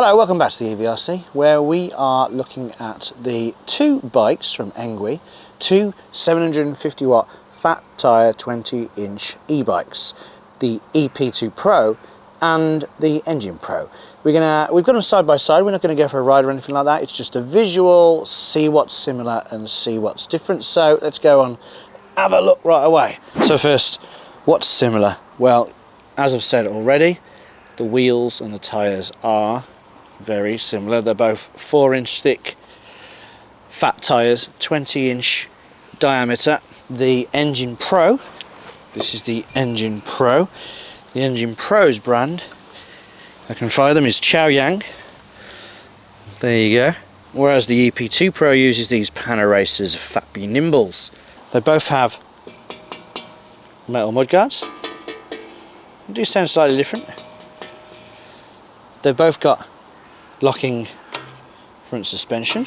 Hello, welcome back to the e-VRC, where we are looking at the two bikes from Engwe, two 750 watt fat tyre 20-inch e-bikes, the EP-2 Pro and the Engine Pro. We've got them side by side. We're not going to go for a ride or anything like that. It's just a visual, see what's similar and see what's different. So let's go on, have a look right away. So first, what's similar? Well, as I've said already, the wheels and the tyres are very similar. They're both 4-inch thick fat tyres, 20-inch diameter. The Engine Pro, this is the Engine Pro. The Engine Pro's brand, I can find them, is Chow Yang. There you go. Whereas the EP-2 Pro uses these Panaracers Fat Bee Nimbles. They both have metal mudguards. They do sound slightly different. They've both got locking front suspension.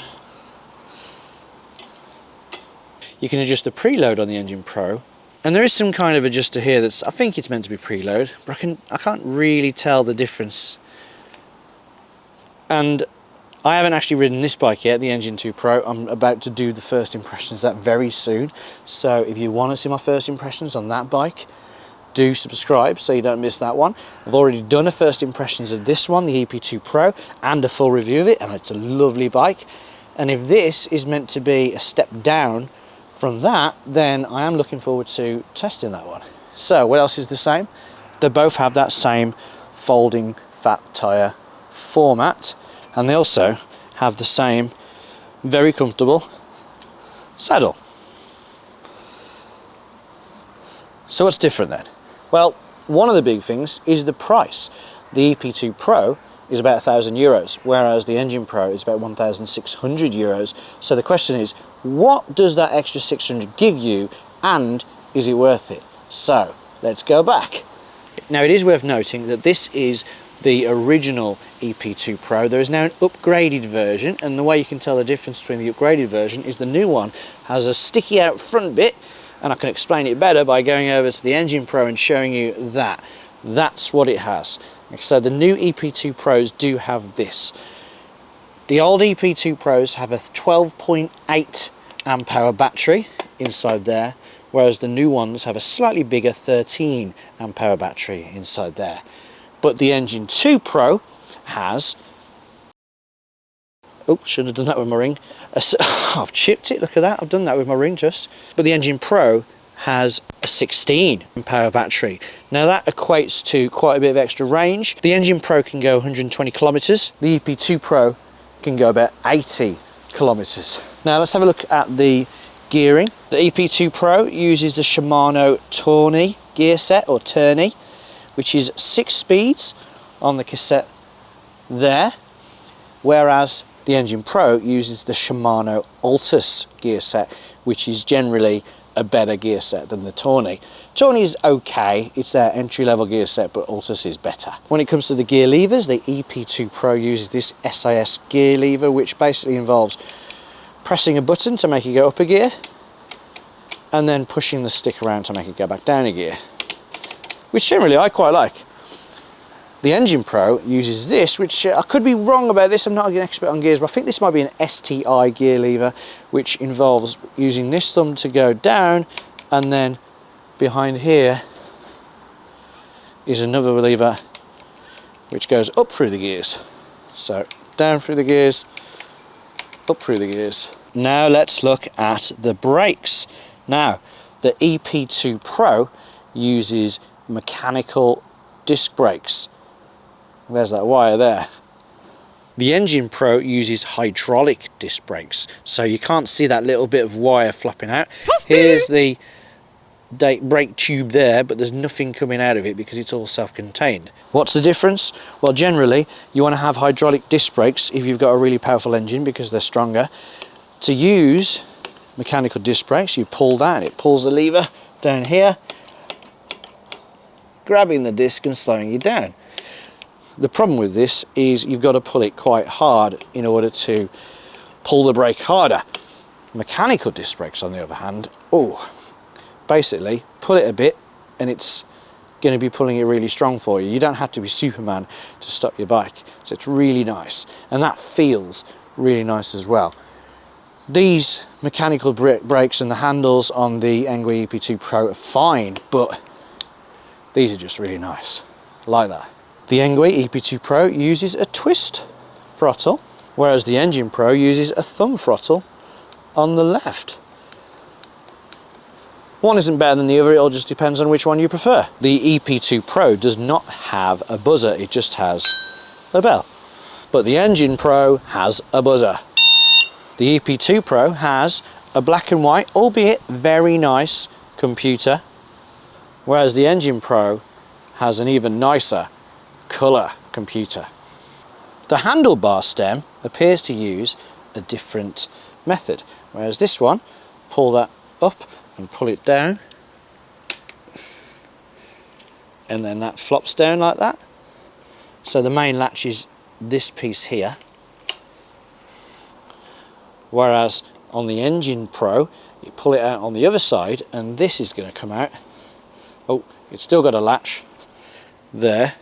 You can adjust the preload on the Engine Pro, and there is some kind of adjuster here that's, I think it's meant to be preload, but I can't really tell the difference. And I haven't actually ridden this bike yet, the Engine 2 Pro. I'm about to do the first impressions of that very soon. So if you want to see my first impressions on that bike, do subscribe so you don't miss that one. I've already done a first impressions of this one, the EP-2 Pro, and a full review of it, and it's a lovely bike. And if this is meant to be a step down from that, then I am looking forward to testing that one. So what else is the same? They both have that same folding fat tyre format, and they also have the same very comfortable saddle. So what's different then? Well, one of the big things is the price. The EP-2 Pro is about €1,000, whereas the Engine Pro is about €1,600. So the question is, what does that extra 600 give you, and is it worth it? So let's go back. Now it is worth noting that this is the original EP-2 Pro. There is now an upgraded version, and the way you can tell the difference between the upgraded version is the new one has a sticky out front bit, and I can explain it better by going over to the Engine Pro and showing you that. That's what it has. So the new EP-2 Pros do have this. The old EP-2 Pros have a 12.8 amp hour battery inside there, whereas the new ones have a slightly bigger 13 amp hour battery inside there. But the Engine 2 Pro has, oh, should have done that with my ring. I've chipped it, look at that, I've done that with my ring just. But the Engine Pro has a 16 amp hour battery. Now that equates to quite a bit of extra range. The Engine Pro can go 120 kilometers. The EP-2 Pro can go about 80 kilometers. Now let's have a look at the gearing. The EP-2 Pro uses the Shimano Tourney gear set, or Tourney, which is 6 speeds on the cassette there, whereas the Engine Pro uses the Shimano Altus gear set, which is generally a better gear set than the Tourney. Tourney is okay, it's their entry-level gear set, but Altus is better. When it comes to the gear levers, the EP-2 Pro uses this SIS gear lever, which basically involves pressing a button to make it go up a gear, and then pushing the stick around to make it go back down a gear, which generally I quite like. The Engine Pro uses this, which I could be wrong about this, I'm not an expert on gears, but I think this might be an STI gear lever, which involves using this thumb to go down, and then behind here is another lever which goes up through the gears. So down through the gears, up through the gears. Now let's look at the brakes. Now the EP-2 Pro uses mechanical disc brakes. There's that wire there. The Engine Pro uses hydraulic disc brakes, so you can't see that little bit of wire flopping out. Here's the brake tube there, but there's nothing coming out of it because it's all self-contained. What's the difference? Well, generally you want to have hydraulic disc brakes if you've got a really powerful engine because they're stronger. To use mechanical disc brakes, you pull that, it pulls the lever down here, grabbing the disc and slowing you down. The problem with this is you've got to pull it quite hard in order to pull the brake harder. Mechanical disc brakes, on the other hand, basically pull it a bit and it's going to be pulling it really strong for you. You don't have to be Superman to stop your bike. So it's really nice. And that feels really nice as well. These mechanical brakes and the handles on the Engwe EP-2 Pro are fine, but these are just really nice, like that. The Engwe EP-2 Pro uses a twist throttle, whereas the Engine Pro uses a thumb throttle on the left. One isn't better than the other, it all just depends on which one you prefer. The EP-2 Pro does not have a buzzer, it just has a bell. But the Engine Pro has a buzzer. The EP-2 Pro has a black and white, albeit very nice computer, whereas the Engine Pro has an even nicer colour computer. The handlebar stem appears to use a different method, whereas this one, pull that up and pull it down, and then that flops down like that. So the main latch is this piece here, whereas on the Engine Pro you pull it out on the other side and this is going to come out. Oh, it's still got a latch there,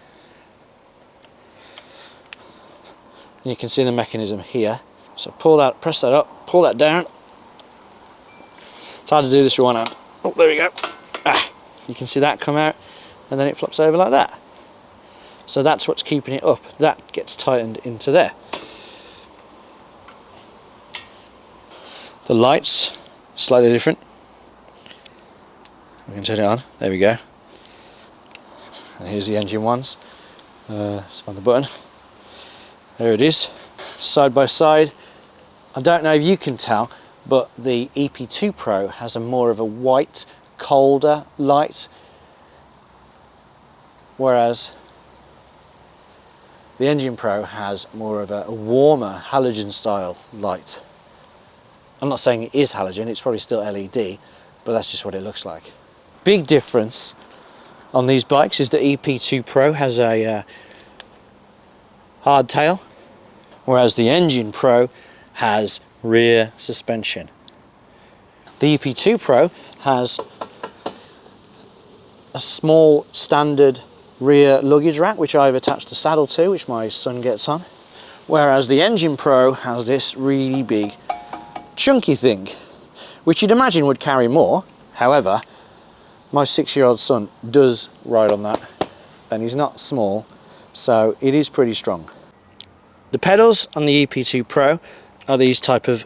and you can see the mechanism here. So pull that, press that up, pull that down. It's hard to do this with one hand. Oh, there we go. Ah, you can see that come out, and then it flops over like that. So that's what's keeping it up. That gets tightened into there. The lights, slightly different. We can turn it on. There we go. And here's the engine ones. Let's find the button. There it is. Side by side. I don't know if you can tell, but the EP-2 Pro has a more of a white, colder light, whereas the Engine Pro has more of a warmer halogen style light. I'm not saying it is halogen, it's probably still LED, but that's just what it looks like. Big difference on these bikes is the EP-2 Pro has a hardtail, whereas the Engine Pro has rear suspension. The EP-2 Pro has a small standard rear luggage rack, which I've attached a saddle to, which my son gets on, whereas the Engine Pro has this really big chunky thing, which you'd imagine would carry more. However, my 6-year-old son does ride on that, and he's not small, so it is pretty strong. The pedals on the EP-2 Pro are these type of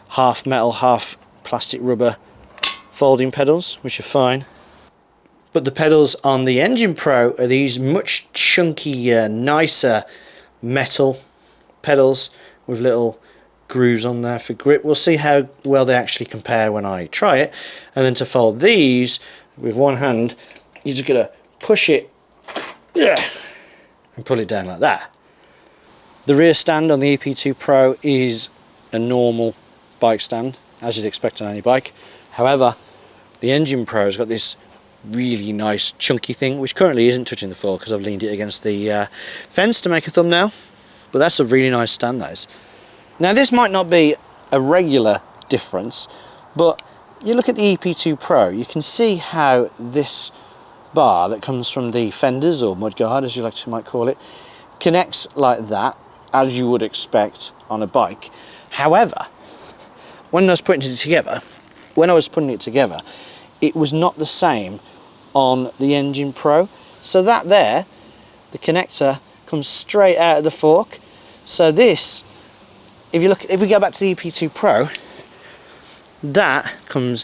half metal, half plastic rubber folding pedals, which are fine. But the pedals on the Engine Pro are these much chunkier, nicer metal pedals with little grooves on there for grip. We'll see how well they actually compare when I try it. And then to fold these with one hand, you're just going to push it and pull it down like that. The rear stand on the EP-2 Pro is a normal bike stand, as you'd expect on any bike. However, the Engine Pro has got this really nice chunky thing, which currently isn't touching the floor because I've leaned it against the fence to make a thumbnail. But that's a really nice stand, that is. Now this might not be a regular difference, but you look at the EP-2 Pro, you can see how this bar that comes from the fenders, or mudguard as you might call it, connects like that, as you would expect on a bike. However, when I was putting it together, it was not the same on the Engine Pro. So that there, the connector comes straight out of the fork. So this, if we go back to the EP-2 Pro, that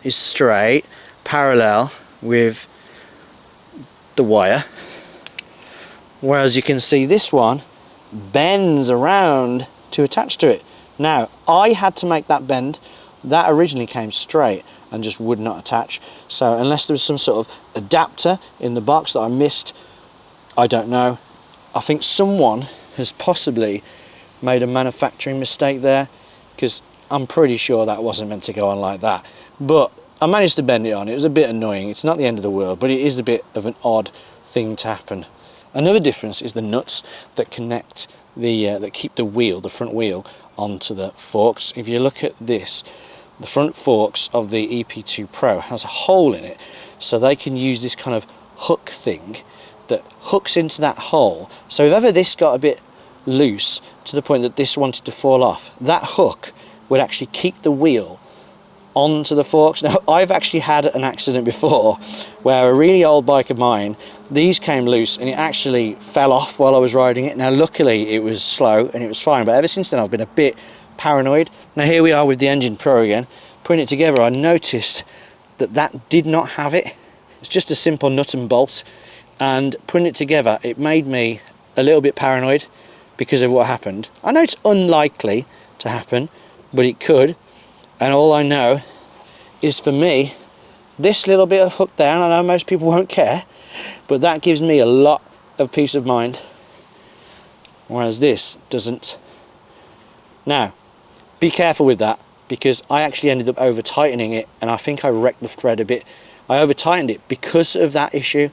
is straight, parallel with the wire. Whereas you can see this one bends around to attach to it. Now, I had to make that bend. That originally came straight and just would not attach. So unless there was some sort of adapter in the box that I missed, I don't know. I think someone has possibly made a manufacturing mistake there, because I'm pretty sure that wasn't meant to go on like that. But I managed to bend it on. It was a bit annoying. It's not the end of the world, but it is a bit of an odd thing to happen. Another difference is the nuts that connect that keep the front wheel onto the forks. If you look at this, the front forks of the EP-2 Pro has a hole in it, so they can use this kind of hook thing that hooks into that hole. So if ever this got a bit loose to the point that this wanted to fall off, that hook would actually keep the wheel onto the forks. Now, I've actually had an accident before where a really old bike of mine, these came loose and it actually fell off while I was riding it. Now, luckily it was slow and it was fine, but ever since then I've been a bit paranoid. Now, here we are with the Engine Pro again. Putting it together, I noticed that that did not have it. It's just a simple nut and bolt, and putting it together, it made me a little bit paranoid because of what happened. I know it's unlikely to happen, but it could. And all I know is, for me, this little bit of hook down, I know most people won't care, but that gives me a lot of peace of mind, whereas this doesn't. Now, be careful with that, because I actually ended up over tightening it, and I think I wrecked the thread a bit. I over tightened it because of that issue.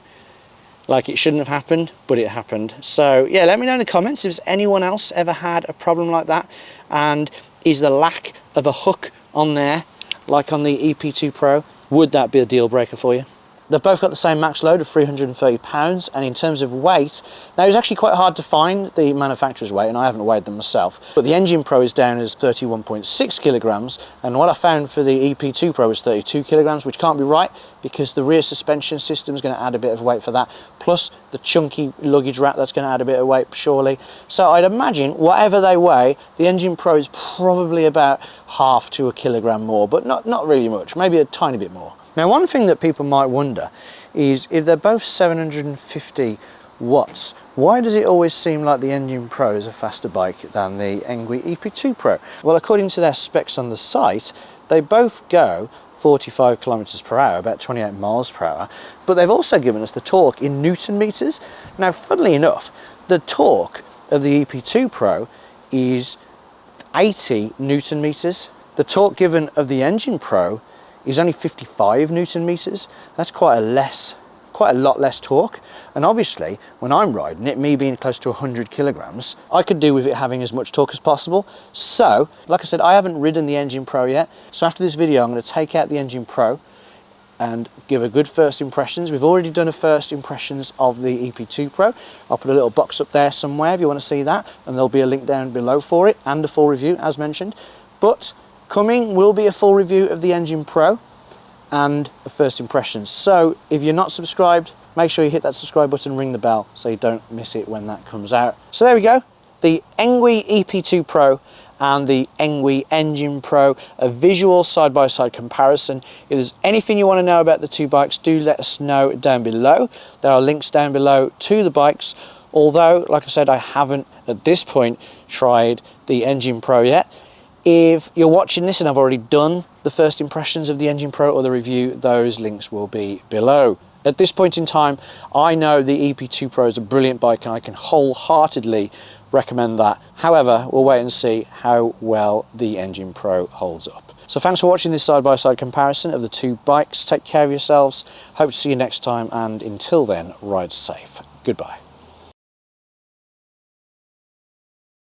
Like, it shouldn't have happened, but it happened. So yeah, let me know in the comments if anyone else ever had a problem like that, and is the lack of a hook on there, like on the EP-2 Pro, would that be a deal breaker for you? They've both got the same max load of 330 pounds, and in terms of weight, now it's actually quite hard to find the manufacturer's weight, and I haven't weighed them myself, but the Engine Pro is down as 31.6 kilograms, and what I found for the EP-2 Pro is 32 kilograms, which can't be right, because the rear suspension system is going to add a bit of weight for that, plus the chunky luggage rack, that's going to add a bit of weight, surely. So I'd imagine, whatever they weigh, the Engine Pro is probably about half to a kilogram more, but not really much, maybe a tiny bit more. Now, one thing that people might wonder is, if they're both 750 watts, why does it always seem like the Engine Pro is a faster bike than the Engwe EP-2 Pro? Well, according to their specs on the site, they both go 45 kilometers per hour, about 28 miles per hour, but they've also given us the torque in Newton meters. Now, funnily enough, the torque of the EP-2 Pro is 80 Newton meters. The torque given of the Engine Pro is only 55 Newton meters. That's quite a lot less torque. And obviously, when I'm riding it, me being close to 100 kilograms, I could do with it having as much torque as possible. So, like I said, I haven't ridden the Engine Pro yet. So after this video, I'm going to take out the Engine Pro and give a good first impressions. We've already done a first impressions of the EP-2 Pro. I'll put a little box up there somewhere if you want to see that, and there'll be a link down below for it, and a full review as mentioned. But coming will be a full review of the Engine Pro and a first impressions. So if you're not subscribed, make sure you hit that subscribe button, ring the bell, so you don't miss it when that comes out. So there we go, the Engwe EP-2 Pro and the Engwe Engine Pro, a visual side-by-side comparison. If there's anything you want to know about the two bikes, do let us know down below. There are links down below to the bikes, although, like I said, I haven't at this point tried the Engine Pro yet. If you're watching this and I've already done the first impressions of the Engine Pro or the review, those links will be below. At this point in time, I know the EP-2 Pro is a brilliant bike and I can wholeheartedly recommend that. However, we'll wait and see how well the Engine Pro holds up. So thanks for watching this side-by-side comparison of the two bikes. Take care of yourselves. Hope to see you next time, and until then, ride safe. Goodbye.